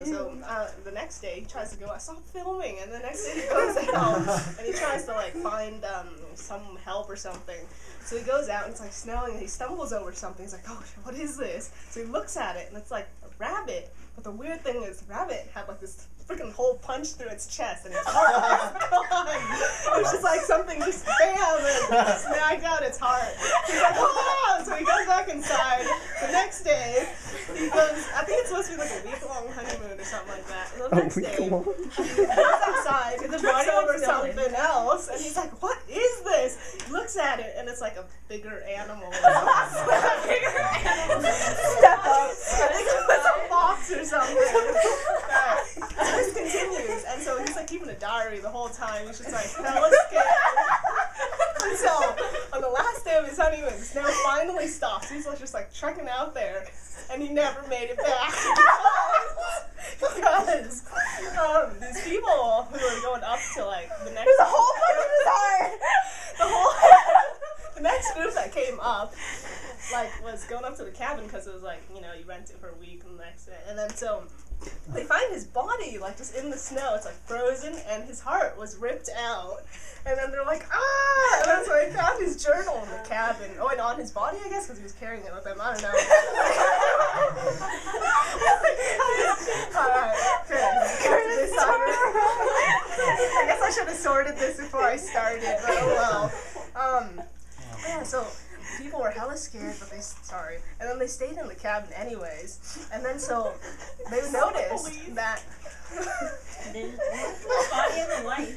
So the next day he tries to go out, stop filming, and the next day he goes out and he tries to like find some help or something. So he goes out and it's like snowing and he stumbles over something. He's like, oh, what is this? So he looks at it and it's like a rabbit. But the weird thing is, the rabbit had like this freaking hole punched through its chest and its heart was gone. It was just like something just bam and snagged out its heart. He's like, oh! So he goes back inside. The next day, he goes, I think it's supposed to be like a week-long honeymoon or something like that. And the next day, he goes outside and trips over something else and he's like, what is this? He looks at it and it's like a bigger animal. Bigger animal. Step up. I think it was a fox or something. So this continues, and so he's like keeping a diary the whole time. He's just like hella scared. Until on the last day of his honeymoon, the snow finally stops. He's just like trekking out there, and he never made it back because these people who were going up to like the next. There's a hole punch in his heart. The next group that came up, like, was going up to the cabin because it was like, you know, you rent it for a week and the next day, and then so they find his body like just in the snow. It's like frozen, and his heart was ripped out. And then they're like, ah! And then so they found his journal in the cabin. Oh, and on his body, I guess, because he was carrying it with him. I don't know. Alright, I guess I should have sorted this before I started, but oh well. Yeah, so people were hella scared, but and then they stayed in the cabin anyways. And then so they noticed that The body of the wife.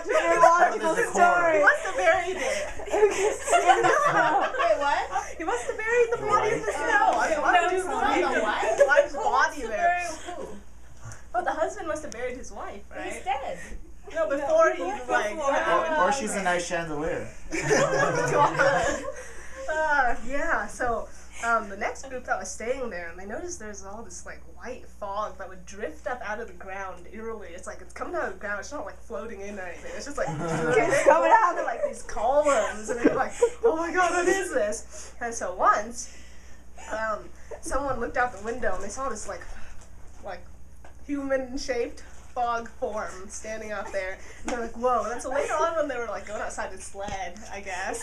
Illogical story. He must have buried it. Wait, what? He must have buried the body in the snow. I mean, why would you leave the wife's body there? Oh, the husband must have buried his wife, right? He's dead. No, before he was like... Or she's a nice chandelier. Yeah, so the next group that was staying there, and they noticed there's all this like white fog that would drift up out of the ground eerily. It's like it's coming out of the ground. It's not like floating in or anything. It's just like it's coming out of like these columns, and they're like, oh my god, what is this? And so once, someone looked out the window and they saw this like human-shaped fog form standing out there, and they're like, whoa. And then so later on when they were like going outside to sled, I guess,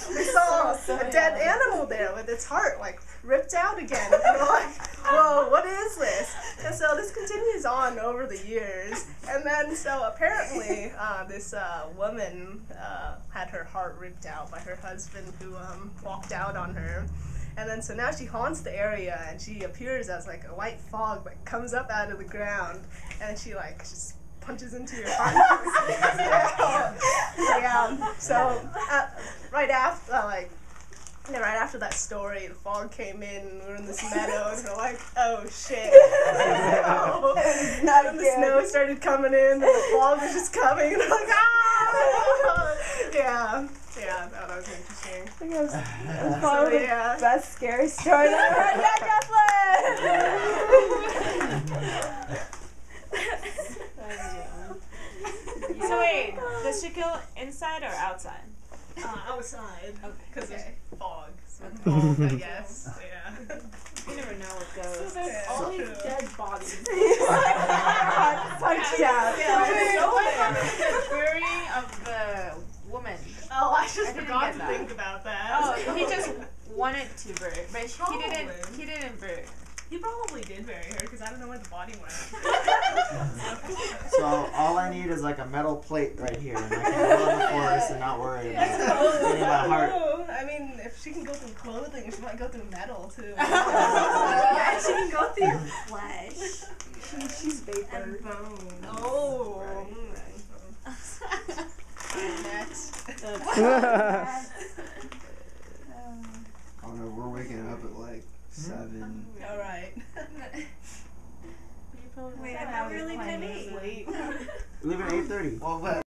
they saw a dead animal there with its heart like ripped out again, and they're like, whoa, what is this? And so this continues on over the years, and then so apparently this woman had her heart ripped out by her husband who walked out on her. And then so now she haunts the area, and she appears as like a white fog that comes up out of the ground, and she like just punches into your heart. Yeah. So right after that story, the fog came in, and we were in this meadow, and we're like, oh shit. And then the snow started coming in, and the fog was just coming, and we're like, ah! Yeah. Yeah, that was interesting. I think it was probably the best scary story that I've heard yet, Jocelyn! So wait, does she kill inside or outside? Outside. Okay. Because there's fog. So Okay. fog, I guess. Yeah. You never know what goes. So there's all these dead bodies. Punch down. So what happened to the burying of the woman? Oh, I just didn't forgot get to that. think about that. Oh, he just wanted to bury her, but he didn't bury her. He probably did bury her because I don't know where the body went. So all I need is like a metal plate right here, and I can go in the forest and not worry about getting my heart. I mean, if she can go through clothing, she might go through metal too. Yeah, she can go through your flesh. She's vapor. And bone. Oh. Right. Next. Oh no, we're waking up at like 7. All right. Wait, I thought we were leaving at 8. Late. We leave at 8:30. Well, but